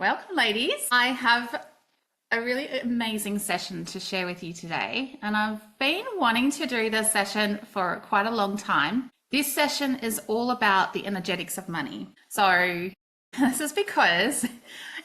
Welcome, ladies. I have a really amazing session to share with you today, and I've been wanting to do this session for quite a long time. This session is all about the energetics of money. So this is because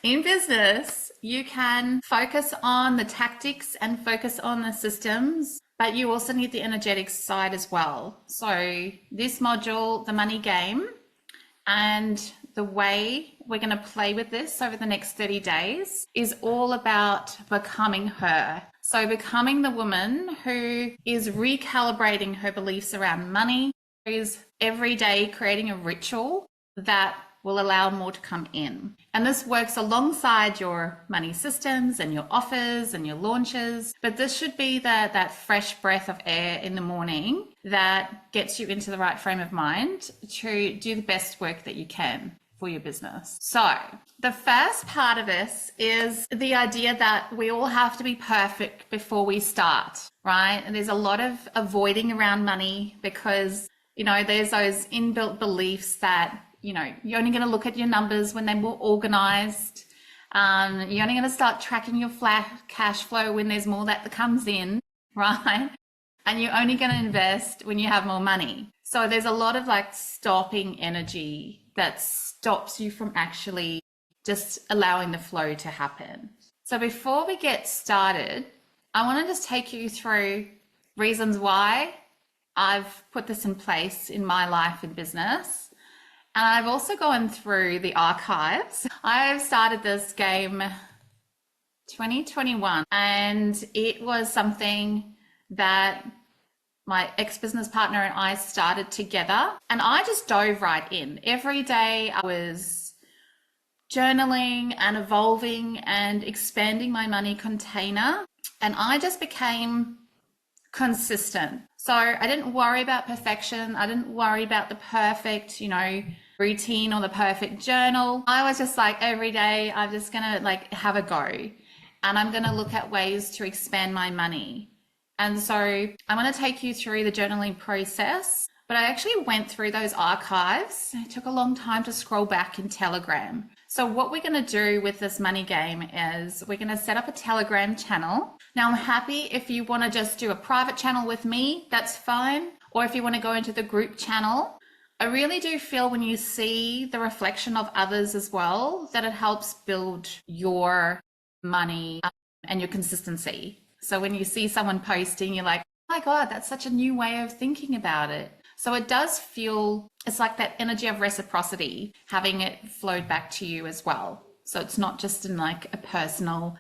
in business, you can focus on the tactics and focus on the systems, but you also need the energetics side as well. So this module, the money game, and the way we're going to play with this over the next 30 days is all about becoming her. So becoming the woman who is recalibrating her beliefs around money, is every day creating a ritual that will allow more to come in. And this works alongside your money systems and your offers and your launches. But this should be that fresh breath of air in the morning that gets you into the right frame of mind to do the best work that you can for your business. So the first part of this is the idea that we all have to be perfect before we start, right? And there's a lot of avoiding around money because, there's those inbuilt beliefs that you're only going to look at your numbers when they're more organized. You're only going to start tracking your flat cash flow when there's more that comes in, right? And you're only going to invest when you have more money. So there's a lot of stopping energy that stops you from actually just allowing the flow to happen. So before we get started, I want to just take you through reasons why I've put this in place in my life and business. And I've also gone through the archives. I've started this game 2021, and it was something that my ex-business partner and I started together, and I just dove right in. Every day I was journaling and evolving and expanding my money container, and I just became consistent. So I didn't worry about perfection. I didn't worry about the perfect, routine or the perfect journal. I was just every day I'm just gonna have a go, and I'm gonna look at ways to expand my money. And so I'm going to take you through the journaling process, but I actually went through those archives. It took a long time to scroll back in Telegram. So what we're going to do with this money game is we're going to set up a Telegram channel. Now I'm happy if you want to just do a private channel with me, that's fine. Or if you want to go into the group channel. I really do feel when you see the reflection of others as well, that it helps build your money and your consistency. So when you see someone posting, you're like, oh my God, that's such a new way of thinking about it. So it does feel, it's like that energy of reciprocity, having it flowed back to you as well. So it's not just in a personal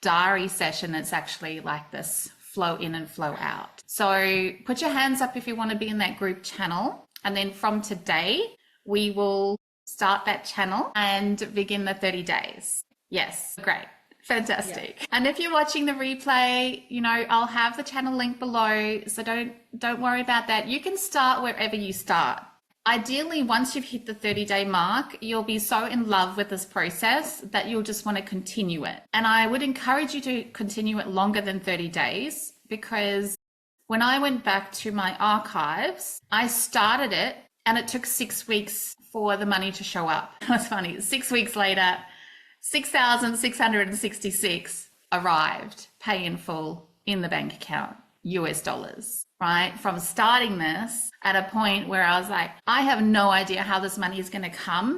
diary session, it's actually like this flow in and flow out. So put your hands up if you want to be in that group channel. And then from today, we will start that channel and begin the 30 days. Yes, great. Fantastic. Yeah. And if you're watching the replay, I'll have the channel link below. So don't worry about that. You can start wherever you start. Ideally, once you've hit the 30-day mark, you'll be so in love with this process that you'll just want to continue it. And I would encourage you to continue it longer than 30 days because when I went back to my archives, I started it and it took 6 weeks for the money to show up. That's funny. 6 weeks later, 6,666 arrived, pay in full in the bank account, US dollars, right? From starting this at a point where I was like, I have no idea how this money is going to come.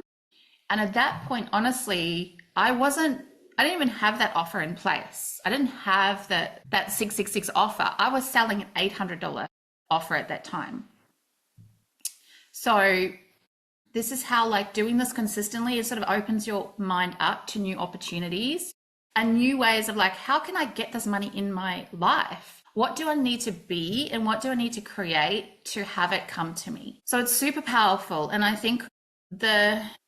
And at that point, honestly, I didn't even have that offer in place. I didn't have that 666 offer. I was selling an $800 offer at that time. So this is how doing this consistently, it sort of opens your mind up to new opportunities and new ways of how can I get this money in my life? What do I need to be and what do I need to create to have it come to me? So it's super powerful. And I think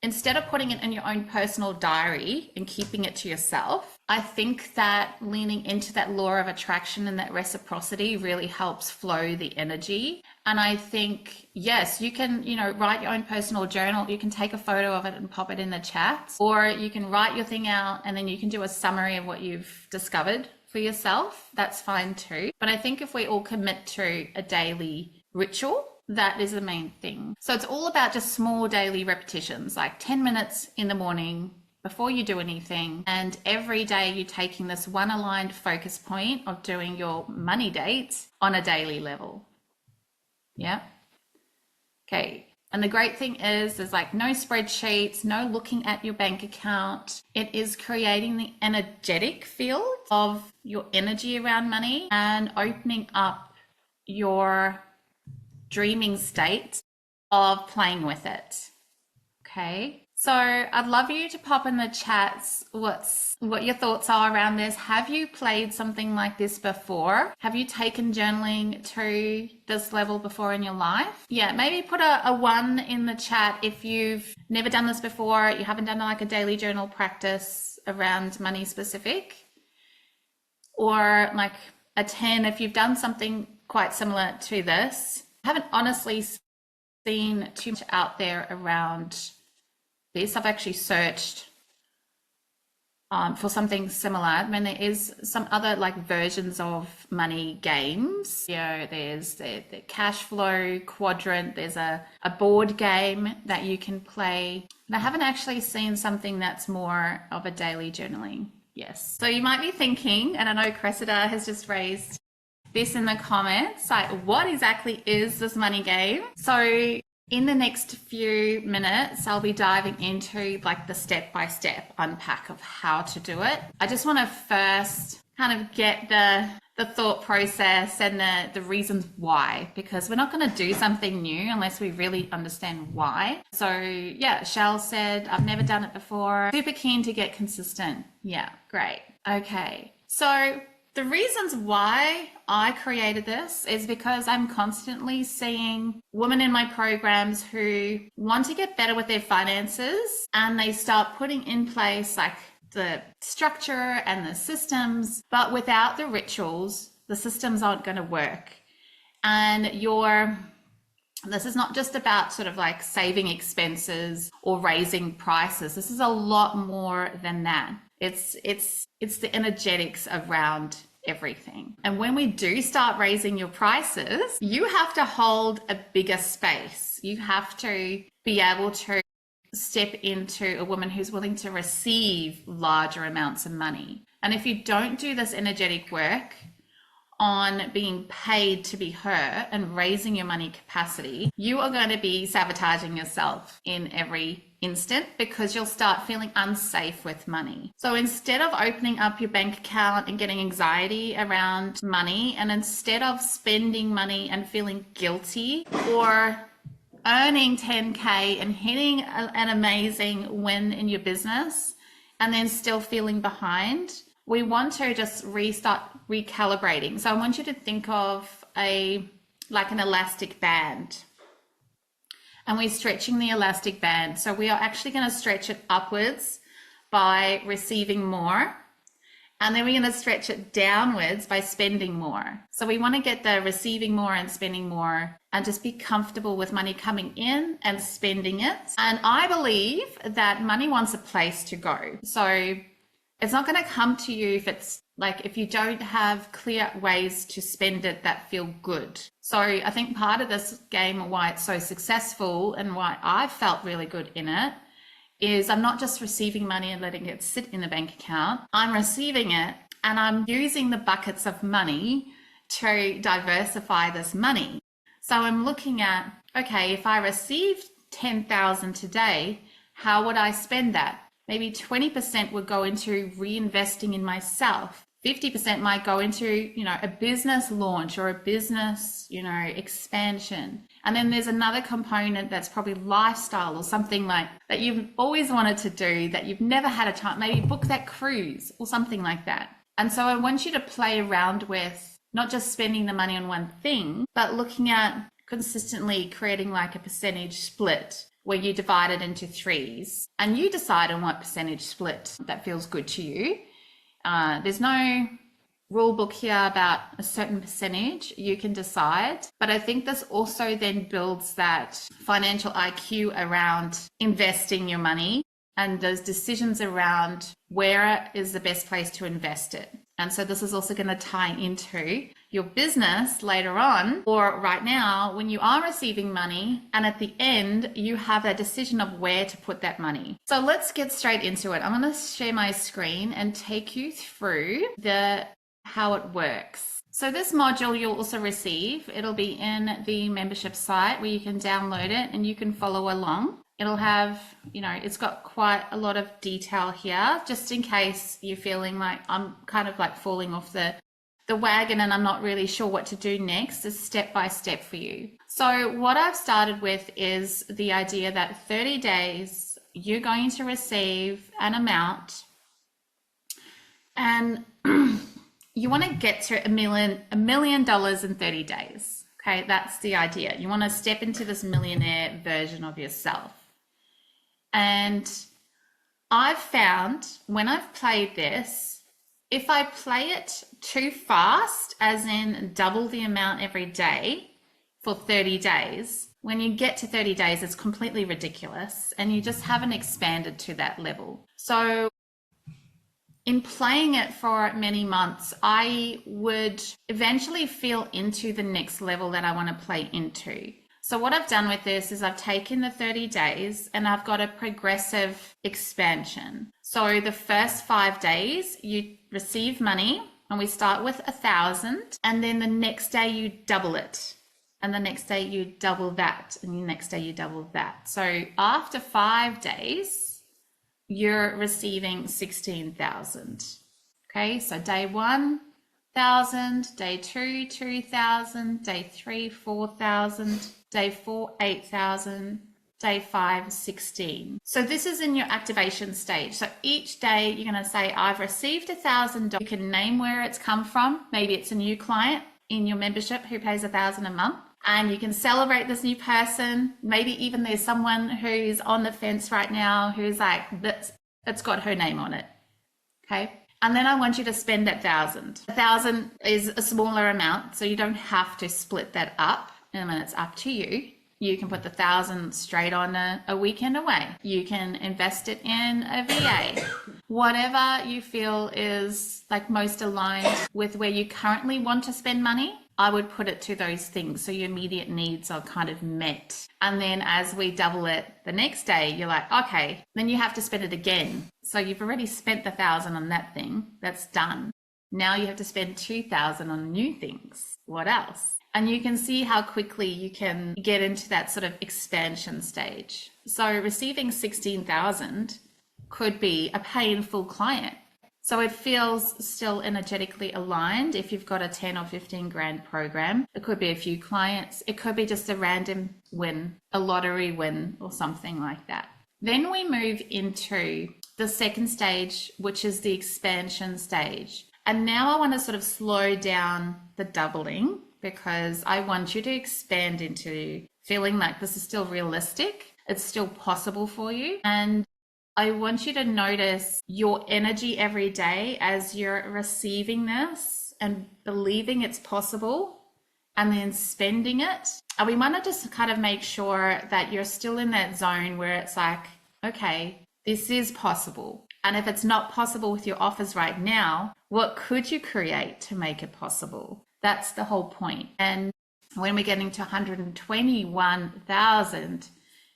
instead of putting it in your own personal diary and keeping it to yourself, I think that leaning into that law of attraction and that reciprocity really helps flow the energy. And I think, yes, you can, write your own personal journal. You can take a photo of it and pop it in the chat, or you can write your thing out and then you can do a summary of what you've discovered for yourself. That's fine too. But I think if we all commit to a daily ritual, that is the main thing. So it's all about just small daily repetitions, 10 minutes in the morning, before you do anything. And every day you're taking this one aligned focus point of doing your money dates on a daily level. Yeah. Okay. And the great thing is there's like no spreadsheets, no looking at your bank account. It is creating the energetic field of your energy around money and opening up your dreaming state of playing with it. Okay. So I'd love you to pop in the chats what your thoughts are around this. Have you played something like this before? Have you taken journaling to this level before in your life? Yeah, maybe put a 1 in the chat if you've never done this before, you haven't done like a daily journal practice around money specific, or like a 10 if you've done something quite similar to this. I haven't honestly seen too much out there around this. I've actually searched for something similar. I mean, there is some other like versions of money games. You know, there's the cash flow quadrant. There's a board game that you can play. And I haven't actually seen something that's more of a daily journaling. Yes. So you might be thinking, and I know Cressida has just raised this in the comments, like what exactly is this money game? So in the next few minutes, I'll be diving into like the step-by-step unpack of how to do it. I just want to first kind of get the thought process and the reasons why, because we're not going to do something new unless we really understand why. So yeah, Shell said, I've never done it before. Super keen to get consistent. Yeah, great. Okay. So the reasons why I created this is because I'm constantly seeing women in my programs who want to get better with their finances, and they start putting in place like the structure and the systems, but without the rituals, the systems aren't going to work. And this is not just about sort of like saving expenses or raising prices. This is a lot more than that. It's the energetics around everything. And when we do start raising your prices, you have to hold a bigger space. You have to be able to step into a woman who's willing to receive larger amounts of money. And if you don't do this energetic work on being paid to be her and raising your money capacity, you are going to be sabotaging yourself in every instant, because you'll start feeling unsafe with money. So instead of opening up your bank account and getting anxiety around money, and instead of spending money and feeling guilty, or earning 10K and hitting an amazing win in your business and then still feeling behind, we want to just restart recalibrating. So I want you to think of an elastic band. And we're stretching the elastic band. So we are actually going to stretch it upwards by receiving more. And then we're going to stretch it downwards by spending more. So we want to get the receiving more and spending more and just be comfortable with money coming in and spending it. And I believe that money wants a place to go. So it's not going to come to you if you don't have clear ways to spend it that feel good. So I think part of this game, why it's so successful and why I felt really good in it, is I'm not just receiving money and letting it sit in the bank account. I'm receiving it and I'm using the buckets of money to diversify this money. So I'm looking at, okay, if I received 10,000 today, how would I spend that? Maybe 20% would go into reinvesting in myself. 50% might go into, a business launch or a business, expansion. And then there's another component that's probably lifestyle or something like that you've always wanted to do that you've never had a time, maybe book that cruise or something like that. And so I want you to play around with not just spending the money on one thing, but looking at consistently creating like a percentage split where you divide it into threes and you decide on what percentage split that feels good to you. There's no rule book here about a certain percentage. You can decide. But I think this also then builds that financial IQ around investing your money and those decisions around where is the best place to invest it. And so this is also going to tie into your business later on, or right now when you are receiving money, and at the end you have a decision of where to put that money. So let's get straight into it. I'm going to share my screen and take you through how it works. So this module you'll also receive. It'll be in the membership site where you can download it and you can follow along. It'll have, it's got quite a lot of detail here, just in case you're feeling like I'm kind of like falling off the wagon and I'm not really sure what to do next. It's step by step for you. So what I've started with is the idea that 30 days, you're going to receive an amount, and you want to get to $1 million in 30 days. Okay, that's the idea. You want to step into this millionaire version of yourself. And I've found when I've played this, if I play it too fast, as in double the amount every day for 30 days, when you get to 30 days, it's completely ridiculous and you just haven't expanded to that level. So in playing it for many months, I would eventually feel into the next level that I want to play into. So what I've done with this is I've taken the 30 days and I've got a progressive expansion. So the first 5 days you receive money and we start with 1,000, and then the next day you double it. And the next day you double that, and the next day you double that. So after 5 days, you're receiving 16,000. Okay, so day 1, 1,000, day 2, 2,000, day 3, 4,000, day 4, 8,000, day 5, 16. So this is in your activation stage. So each day you're going to say, I've received $1,000. You can name where it's come from. Maybe it's a new client in your membership who pays $1,000 a month. And you can celebrate this new person. Maybe even there's someone who's on the fence right now who's like, it's got her name on it. Okay. And then I want you to spend that 1,000. 1,000 is a smaller amount, so you don't have to split that up. I mean, it's up to you. You can put the 1,000 straight on a weekend away. You can invest it in a VA. Whatever you feel is like most aligned with where you currently want to spend money, I would put it to those things so your immediate needs are kind of met. And then as we double it the next day, you're like, okay, then you have to spend it again. So you've already spent the 1,000 on that thing. That's done. Now you have to spend 2,000 on new things. What else? And you can see how quickly you can get into that sort of expansion stage. So receiving 16,000 could be a painful client. So it feels still energetically aligned. If you've got a 10 or 15 grand program, it could be a few clients. It could be just a random win, a lottery win or something like that. Then we move into the second stage, which is the expansion stage. And now I want to sort of slow down the doubling, because I want you to expand into feeling like this is still realistic. It's still possible for you. And I want you to notice your energy every day as you're receiving this and believing it's possible and then spending it. And we want to just kind of make sure that you're still in that zone where it's like, okay, this is possible. And if it's not possible with your offers right now, what could you create to make it possible? That's the whole point. And when we're getting to 121,000,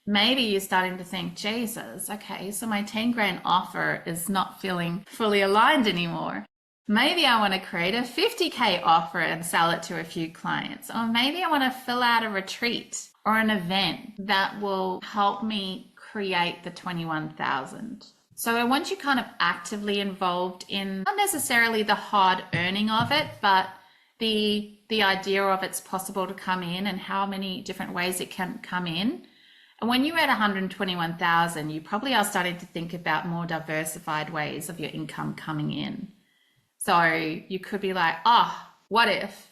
maybe you're starting to think, Jesus, okay, so my 10 grand offer is not feeling fully aligned anymore. Maybe I want to create a 50K offer and sell it to a few clients. Or maybe I want to fill out a retreat or an event that will help me create the 21,000. So I want you kind of actively involved in not necessarily the hard earning of it, but the idea of it's possible to come in and how many different ways it can come in. And when you're at 121,000, you probably are starting to think about more diversified ways of your income coming in. So you could be like, oh, what if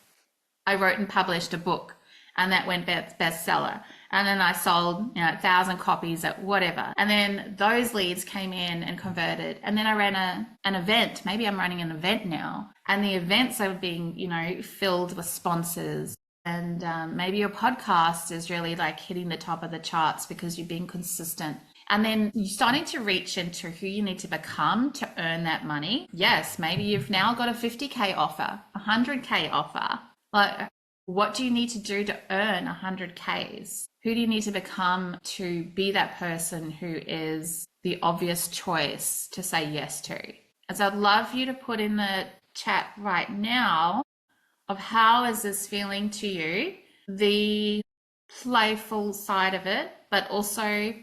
I wrote and published a book and that went bestseller? And then I sold 1,000 copies at whatever. And then those leads came in and converted. And then I ran an event. Maybe I'm running an event now. And the events are being, filled with sponsors. And maybe your podcast is really like hitting the top of the charts because you're being consistent. And then you're starting to reach into who you need to become to earn that money. Yes, maybe you've now got a 50K offer, a 100K offer. Like, what do you need to do to earn 100 Ks? Who do you need to become to be that person who is the obvious choice to say yes to? And so I'd love you to put in the chat right now of how is this feeling to you, the playful side of it, but also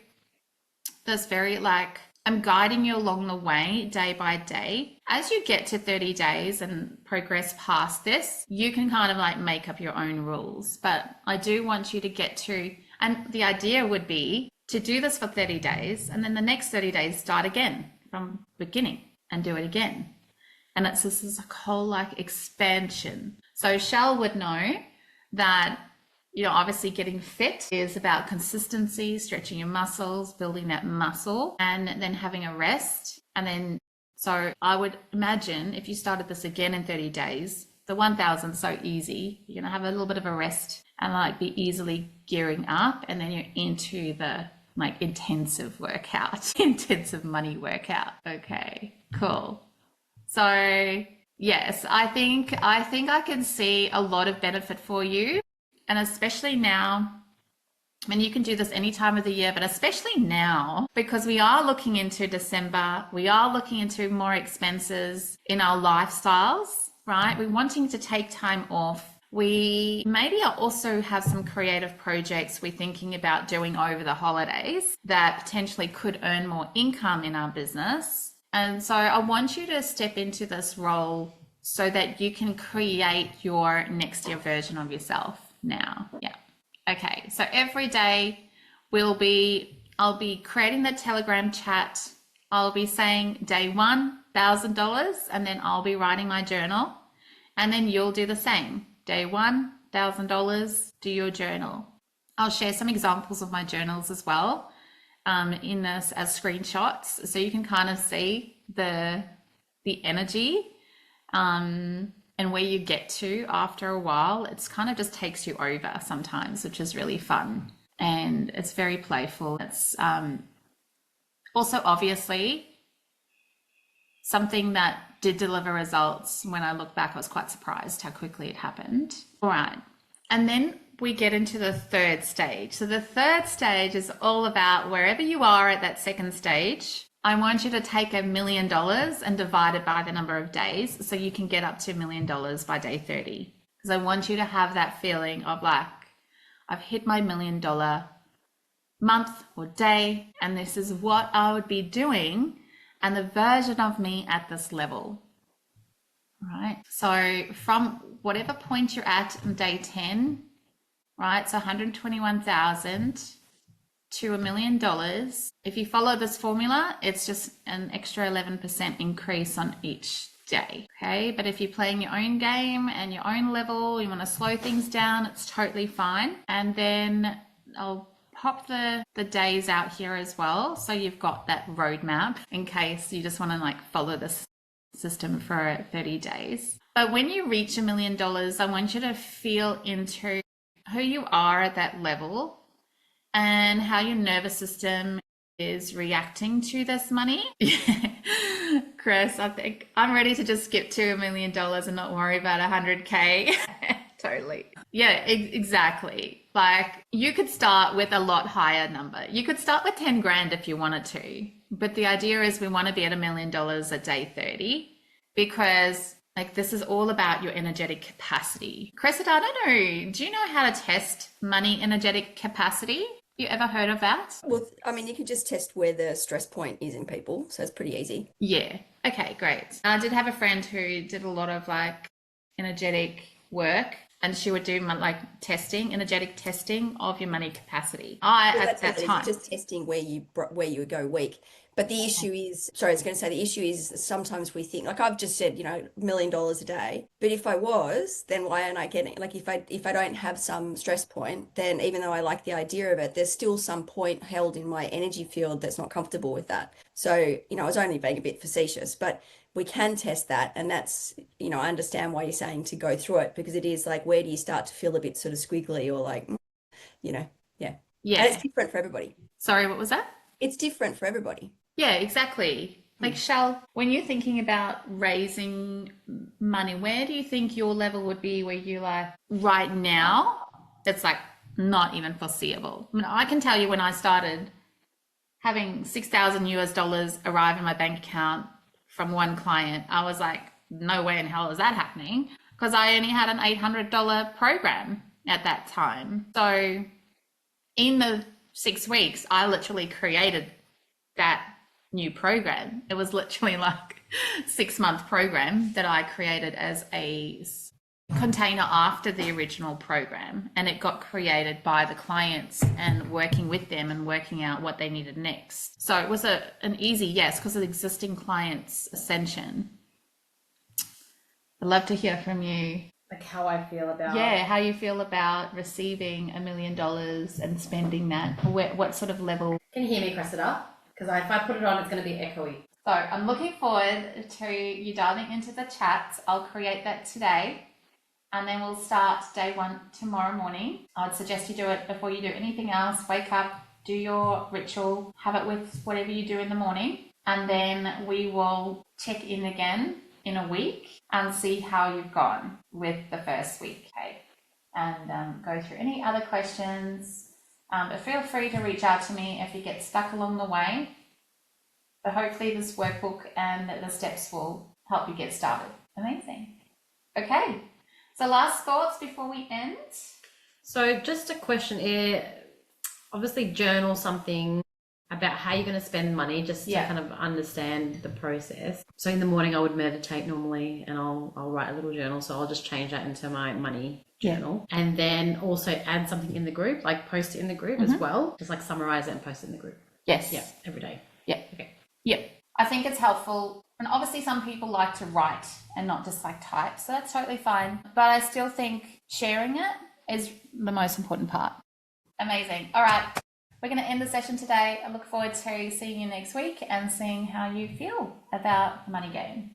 this very like, I'm guiding you along the way day by day. As you get to 30 days and progress past this, you can kind of like make up your own rules. But I do want you to get to, and the idea would be to do this for 30 days and then the next 30 days start again from beginning and do it again. And it's this is a whole like expansion. So Shell would know that, you know, obviously getting fit is about consistency, stretching your muscles, building that muscle, and then having a rest. And then, so I would imagine if you started this again in 30 days, the 1000 is so easy. You're going to have a little bit of a rest and like be easily gearing up. And then you're into the like intensive workout, intensive money workout. Okay, cool. So yes, I think I can see a lot of benefit for you. And especially now, I mean, you can do this any time of the year, but especially now, because we are looking into December, we are looking into more expenses in our lifestyles, right? We're wanting to take time off. We maybe also have some creative projects we're thinking about doing over the holidays that potentially could earn more income in our business. And so I want you to step into this role so that you can create your next year version of yourself now. Yeah. Okay. So every day I'll be creating the Telegram chat. I'll be saying day one, $1,000, and then I'll be writing my journal. And then you'll do the same. Day one, $1,000, do your journal. I'll share some examples of my journals as well in this as screenshots. So you can kind of see the energy and where you get to after a while. It's kind of just takes you over sometimes, which is really fun. And it's very playful. It's also obviously something that did deliver results. When I look back, I was quite surprised how quickly it happened. All right. And then we get into the third stage. So the third stage is all about wherever you are at that second stage, I want you to take $1 million and divide it by the number of days so you can get up to $1 million by day 30. Because I want you to have that feeling of like, I've hit my $1 million month or day, and this is what I would be doing and the version of me at this level. Right. So from whatever point you're at on day 10, right? So 121,000 to $1 million. If you follow this formula, it's just an extra 11% increase on each day. Okay. But if you're playing your own game and your own level, you want to slow things down, it's totally fine. And then I'll pop the days out here as well. So you've got that roadmap in case you just want to like follow this system for 30 days. But when you reach $1 million, I want you to feel into who you are at that level and how your nervous system is reacting to this money. Chris, I think I'm ready to just skip to $1 million and not worry about 100K. Totally. Yeah, exactly. Like you could start with a lot higher number. You could start with 10 grand if you wanted to. But the idea is we want to be at $1 million at day 30 because like this is all about your energetic capacity. Cressida, I don't know. Do you know how to test money energetic capacity? You ever heard of that? Well, I mean, you can just test where the stress point is in people. So it's pretty easy. Yeah. Okay, great. I did have a friend who did a lot of like energetic work, and she would do like energetic testing of your money capacity. At that time, just testing where you go weak. But the issue is, sorry, I was going to say the issue is sometimes we think, like I've just said, $1 million a day. But if I was, then why aren't I getting, like if I don't have some stress point, then even though I like the idea of it, there's still some point held in my energy field that's not comfortable with that. So, I was only being a bit facetious, but we can test that. And that's, I understand why you're saying to go through it, because it is like, where do you start to feel a bit sort of squiggly or like, yeah. Yeah. And it's different for everybody. Sorry, what was that? It's different for everybody. Yeah, exactly. Like Shell, when you're thinking about raising money, where do you think your level would be where you like right now? It's like not even foreseeable. I mean, I can tell you when I started having 6,000 US dollars arrive in my bank account from one client, I was like, no way in hell is that happening, because I only had an $800 program at that time. So in the 6 weeks, I literally created that new program. It was literally like 6-month program that I created as a container after the original program, and it got created by the clients and working with them and working out what they needed next. So it was an easy yes because of the existing clients' ascension. I'd love to hear from you. Like how I feel about. Yeah, how you feel about receiving $1 million and spending that. What sort of level? Can you hear me, Cressida? Because if I put it on, it's going to be echoey. So I'm looking forward to you diving into the chats. I'll create that today, and then we'll start day 1 tomorrow morning. I would suggest you do it before you do anything else. Wake up, do your ritual, have it with whatever you do in the morning, and then we will check in again in a week and see how you've gone with the first week, okay? And go through any other questions. But feel free to reach out to me if you get stuck along the way. But hopefully this workbook and the steps will help you get started. Amazing. Okay, so last thoughts before we end? So just a question here. Obviously journal something about how you're going to spend money, just to kind of understand the process. So in the morning I would meditate normally, and I'll write a little journal. So I'll just change that into my money journal, and then also add something in the group, like post it in the group as well, just like summarize it and post it in the group. Yes. Yeah, every day. Yeah. Okay. Yeah. I think it's helpful. And obviously some people like to write and not just like type, so that's totally fine. But I still think sharing it is the most important part. Amazing. All right. We're going to end the session today. I look forward to seeing you next week and seeing how you feel about the money game.